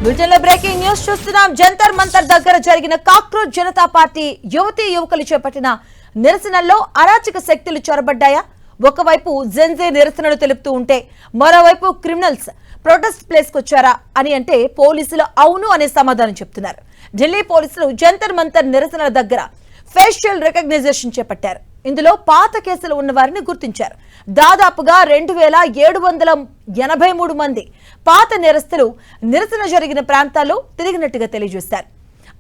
బులెటిన్లో breaking news చూస్తున్నాం. జంతర్ మంతర్ దగ్గర జరిగిన కాక్రోచ్ జనతా పార్టీ యువతీ యువకులు చేపట్టిన నిరసనల్లో అరాచక శక్తులు చొరబడ్డాయా? ఒకవైపు జెన్జే నిరసనలు తెలుపుతూ ఉంటే మరోవైపు క్రిమినల్స్ ప్రొటెస్ట్ ప్లేస్ కు వచ్చారా అని అంటే పోలీసులు అవును అనే సమాధానం చెప్తున్నారు. ఢిల్లీ పోలీసులు జంతర్ మంతర్ నిరసనల దగ్గర ఫేషియల్ రికగ్నైజేషన్ చేపట్టారు. ఇందులో పాత కేసులు ఉన్న వారిని గుర్తించారు. దాదాపుగా 2783 మంది పాత నేరస్తులు నిరసన జరిగిన ప్రాంతాల్లో తిరిగినట్టుగా తెలియజేశారు.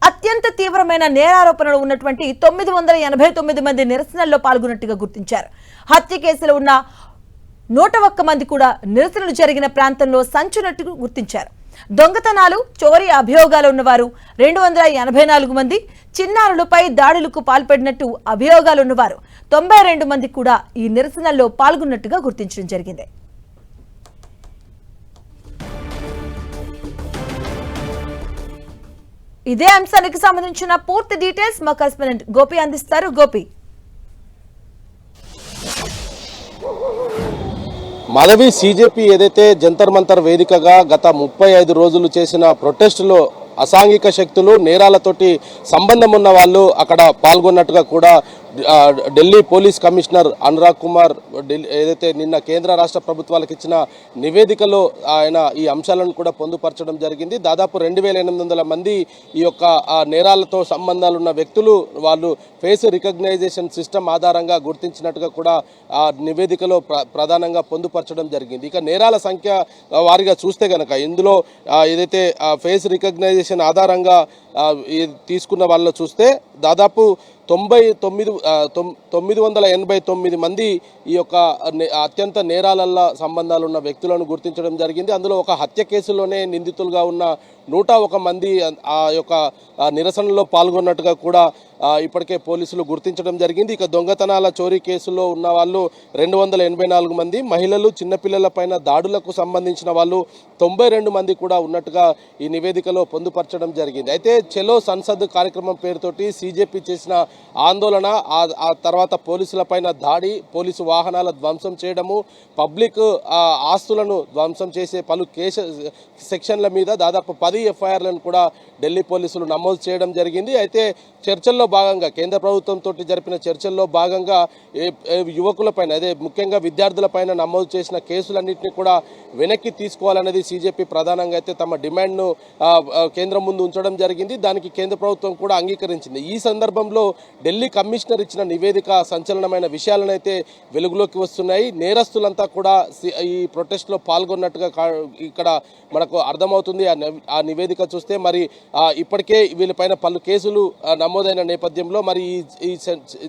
అత్యంత తీవ్రమైన నేరారోపణలు ఉన్నటువంటి 989 మంది నిరసనల్లో పాల్గొన్నట్టుగా గుర్తించారు. హత్య కేసులు ఉన్న 101 మంది కూడా నిరసనలు జరిగిన ప్రాంతంలో సంచున్నట్టు గుర్తించారు. దొంగతనాలు, చోరీ అభియోగాలు ఉన్నవారు 284 మంది, చిన్నారులపై దాడులకు పాల్పడినట్టు అభియోగాలు ఉన్నవారు 92 మంది కూడా ఈ నిరసనల్లో పాల్గొన్నట్టుగా గుర్తించడం జరిగింది. ఇదే అంశానికి సంబంధించిన పూర్తి డీటెయిల్స్ మా కరెస్పాండెంట్ గోపి అందిస్తారు. గోపి, మాధవి, సీజేపీ ఏదైతే జంతర్ మంతర్ వేదికగా గత 35 రోజులు చేసిన ప్రొటెస్టులో అసాంఘిక శక్తులు, నేరాలతోటి సంబంధం ఉన్న వాళ్ళు అక్కడ పాల్గొన్నట్టుగా కూడా ఢిల్లీ పోలీస్ కమిషనర్ అనురాగ్ కుమార్ ఏదైతే నిన్న కేంద్ర రాష్ట్ర ప్రభుత్వాలకు ఇచ్చిన నివేదికలో ఆయన ఈ అంశాలను కూడా పొందుపరచడం జరిగింది. దాదాపు 2800 మంది ఈ యొక్క నేరాలతో సంబంధాలు ఉన్న వ్యక్తులు వాళ్ళు ఫేస్ రికగ్నైజేషన్ సిస్టమ్ ఆధారంగా గుర్తించినట్టుగా కూడా ఆ నివేదికలో ప్రధానంగా పొందుపరచడం జరిగింది. ఇక నేరాల సంఖ్య వారిగా చూస్తే కనుక ఇందులో ఏదైతే ఫేస్ రికగ్నైజేషన్ ఆధారంగా తీసుకున్న వాళ్ళు చూస్తే దాదాపు 989 మంది ఈ యొక్క అత్యంత నేరాలల్ల సంబంధాలు ఉన్న వ్యక్తులను గుర్తించడం జరిగింది. అందులో ఒక హత్య కేసులోనే నిందితులుగా ఉన్న 101 మంది ఆ యొక్క నిరసనలో పాల్గొన్నట్టుగా కూడా ఇప్పటికే పోలీసులు గుర్తించడం జరిగింది. ఇక దొంగతనాల, చోరీ కేసులో ఉన్న వాళ్ళు 284 మంది, మహిళలు, చిన్నపిల్లలపైన దాడులకు సంబంధించిన వాళ్ళు 92 మంది కూడా ఉన్నట్టుగా ఈ నివేదికలో పొందుపరచడం జరిగింది. అయితే చలో సంసద్ కార్యక్రమం పేరుతోటి సీజేపీ చేసిన ఆందోళన, ఆ తర్వాత పోలీసులపైన దాడి, పోలీసు వాహనాల ధ్వంసం చేయడము, పబ్లిక్ ఆస్తులను ధ్వంసం చేసే పలు సెక్షన్ల మీద దాదాపు 10 ఎఫ్ఐఆర్లను కూడా ఢిల్లీ పోలీసులు నమోదు చేయడం జరిగింది. అయితే చర్చల్లో భాగంగా కేంద్ర ప్రభుత్వంతో జరిపిన చర్చల్లో భాగంగా యువకులపైన, అదే ముఖ్యంగా విద్యార్థులపైన నమోదు చేసిన కేసులన్నింటినీ కూడా వెనక్కి తీసుకోవాలనేది సీజేపీ ప్రధానంగా అయితే తమ డిమాండ్ను కేంద్రం ముందు ఉంచడం జరిగింది. దానికి కేంద్ర ప్రభుత్వం కూడా అంగీకరించింది. ఈ సందర్భంలో ఢిల్లీ కమిషనర్ ఇచ్చిన నివేదిక సంచలనమైన విషయాలను అయితే వెలుగులోకి వస్తున్నాయి. నేరస్తులంతా కూడా ఈ ప్రొటెస్ట్లో పాల్గొన్నట్టుగా ఇక్కడ మనకు అర్థమవుతుంది. ఆ నివేదిక చూస్తే మరి ఇప్పటికే వీళ్ళపైన పలు కేసులు నమోదైన నేపథ్యంలో మరి ఈ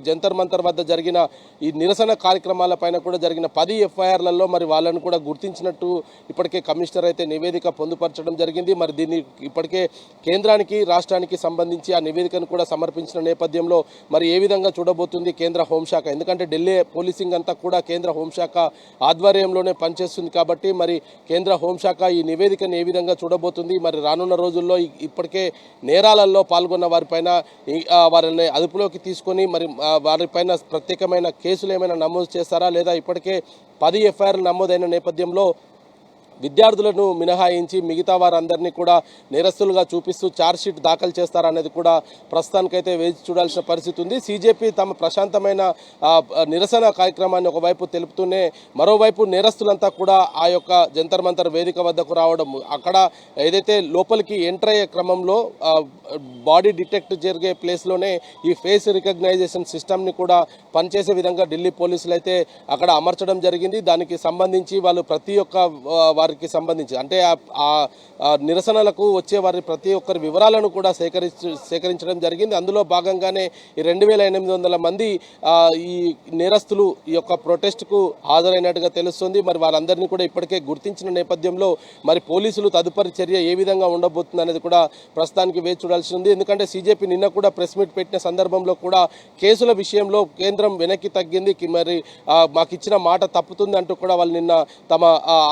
జంతర్ మంతర్ వద్ద జరిగిన ఈ నిరసన కార్యక్రమాలపైన కూడా జరిగిన 10 ఎఫ్ఐఆర్లలో మరి వాళ్ళను కూడా గుర్తించినట్టు ఇప్పటికే కమిషనర్ అయితే నివేదిక పొందుపరచడం జరిగింది. మరి దీన్ని ఇప్పటికే కేంద్రానికి, రాష్ట్రానికి సంబంధించి ఆ నివేదికను కూడా సమర్పించిన నేపథ్యంలో మరి ఏ విధంగా చూడబోతుంది కేంద్ర హోంశాఖ? ఎందుకంటే ఢిల్లీ పోలీసింగ్ అంతా కూడా కేంద్ర హోంశాఖ ఆధ్వర్యంలోనే పనిచేస్తుంది కాబట్టి మరి కేంద్ర హోంశాఖ ఈ నివేదికను ఏ విధంగా చూడబోతుంది? మరి రానున్న రోజుల్లో ఇప్పటికే నేరాలలో పాల్గొన్న వారిపైన వారిని అదుపులోకి తీసుకొని మరి వారిపైన ప్రత్యేకమైన కేసులు ఏమైనా నమోదు చేస్తారా, లేదా ఇప్పటికే 10 ఎఫ్ఐఆర్లు నమోదైన నేపథ్యంలో విద్యార్థులను మినహాయించి మిగతా వారందరినీ కూడా నేరస్తులుగా చూపిస్తూ ఛార్జ్షీట్ దాఖలు చేస్తారనేది కూడా ప్రస్తుతానికైతే వేచి చూడాల్సిన పరిస్థితి ఉంది. సీజేపీ తమ ప్రశాంతమైన నిరసన కార్యక్రమాన్ని ఒకవైపు తెలుపుతూనే మరోవైపు నేరస్తులంతా కూడా ఆ యొక్క జంతర్ మంతర్ వేదిక వద్దకు రావడం, అక్కడ ఏదైతే లోపలికి ఎంటర్ అయ్యే క్రమంలో బాడీ డిటెక్ట్ జరిగే ప్లేస్లోనే ఈ ఫేస్ రికగ్నైజేషన్ సిస్టమ్ని కూడా పనిచేసే విధంగా ఢిల్లీ పోలీసులు అయితే అక్కడ అమర్చడం జరిగింది. దానికి సంబంధించి వాళ్ళు ప్రతి ఒక్క వారికి సంబంధించి అంటే ఆ నిరసనలకు వచ్చే వారి ప్రతి ఒక్కరి వివరాలను కూడా సేకరించడం జరిగింది. అందులో భాగంగానే ఈ 2800 మంది ఈ నేరస్తులు ఈ యొక్క ప్రొటెస్ట్కు హాజరైనట్టుగా తెలుస్తుంది. మరి వారందరినీ కూడా ఇప్పటికే గుర్తించిన నేపథ్యంలో మరి పోలీసులు తదుపరి చర్య ఏ విధంగా ఉండబోతుంది అనేది కూడా ప్రస్తుతానికి వేచి చూడాల్సి ఉంది. ఎందుకంటే సీజేపీ నిన్న కూడా ప్రెస్ మీట్ పెట్టిన సందర్భంలో కూడా కేసుల విషయంలో కేంద్రం వెనక్కి తగ్గింది, మరి మాకు ఇచ్చిన మాట తప్పుతుంది అంటూ కూడా వాళ్ళు నిన్న తమ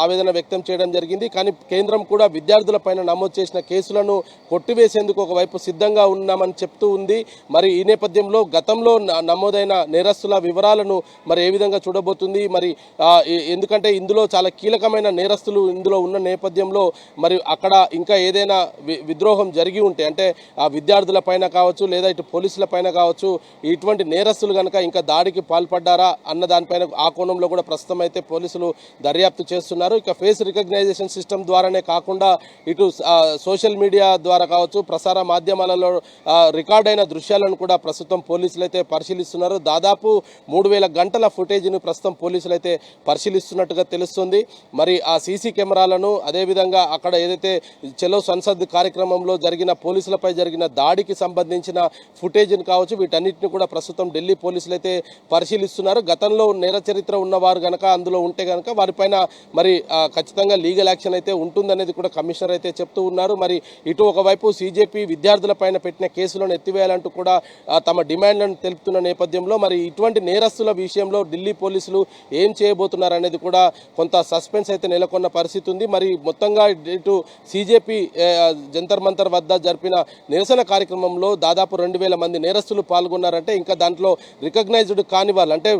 ఆవేదన వ్యక్తం చేయడం జరిగింది. కానీ కేంద్రం కూడా విద్యార్థులపైన నమోదు చేసిన కేసులను కొట్టివేసేందుకు ఒకవైపు సిద్ధంగా ఉన్నామని చెప్తూ ఉంది. మరి ఈ నేపథ్యంలో గతంలో నమోదైన నేరస్తుల వివరాలను మరి ఏ విధంగా చూడబోతుంది, మరి ఎందుకంటే ఇందులో చాలా కీలకమైన నేరస్తులు ఇందులో ఉన్న నేపథ్యంలో మరి అక్కడ ఇంకా ఏదైనా విద్రోహం జరిగి ఉంటే, అంటే ఆ విద్యార్థుల పైన కావచ్చు లేదా ఇటు పోలీసుల పైన కావచ్చు, ఇటువంటి నేరస్తులు కనుక ఇంకా దాడికి పాల్పడ్డారా అన్న దానిపైన ఆ కోణంలో కూడా ప్రస్తుతం అయితే పోలీసులు దర్యాప్తు చేస్తున్నారు. ఇక ఫేస్ రికగ్నైజేషన్ సిస్టమ్ ద్వారానే కాకుండా ఇటు సోషల్ మీడియా ద్వారా కావచ్చు, ప్రసార మాధ్యమాలలో రికార్డ్ అయిన దృశ్యాలను కూడా ప్రస్తుతం పోలీసులు అయితే పరిశీలిస్తున్నారు. దాదాపు 3000 గంటల ఫుటేజ్ను ప్రస్తుతం పోలీసులు అయితే పరిశీలిస్తున్నట్టుగా తెలుస్తుంది. మరి ఆ సీసీ కెమెరాలను, అదేవిధంగా అక్కడ ఏదైతే చలో సంసద్ కార్యక్రమంలో జరిగిన పోలీసులపై జరిగిన దాడికి సంబంధించిన ఫుటేజ్ని కావచ్చు, వీటన్నిటిని కూడా ప్రస్తుతం ఢిల్లీ పోలీసులు అయితే పరిశీలిస్తున్నారు. గతంలో నేర చరిత్ర ఉన్నవారు గనక అందులో ఉంటే గనక వారిపైన మరి ఖచ్చితంగా లీగల్ యాక్షన్ అయితే ఉంటుందనేది కూడా కమిషనర్ అయితే చెప్తూ ఉన్నారు. మరి ఇటు ఒకవైపు సీజేపీ విద్యార్థులపైన పెట్టిన కేసులను ఎత్తివేయాలంటూ కూడా తమ డిమాండ్లను తెలుపుతున్న నేపథ్యంలో మరి ఇటువంటి నేరస్తుల విషయంలో ఢిల్లీ పోలీసులు ఏం చేయబోతున్నారు అనేది కూడా కొంత సస్పెన్స్ అయితే నెలకొన్న పరిస్థితి ఉంది. మరి మొత్తంగా ఇటు సీజేపీ జంతర్ మంతర్ వద్ద జరిపిన నిరసన కార్యక్రమంలో దాదాపు 2000 మంది నేరస్తులు పాల్గొన్నారంటే ఇంకా దాంట్లో రికగ్నైజ్డ్ కాని వాళ్ళు, అంటే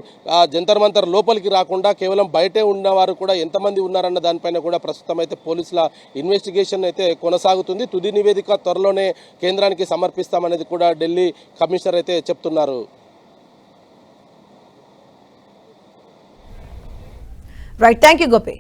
జంతర్ మంతర్ లోపలికి రాకుండా కేవలం బయటే ఉన్నవారు కూడా ఎంతమంది ఉన్నారన్న దానిపైన కూడా ప్రస్తుతం అయితే పోలీసుల ఇన్వెస్టిగేషన్ అయితే కొనసాగుతుంది. తుది నివేదిక త్వరలోనే కేంద్రానికి సమర్పిస్తామనేది కూడా ఢిల్లీ కమిషనర్ అయితే చెప్తున్నారు. Right, thank you Gopi.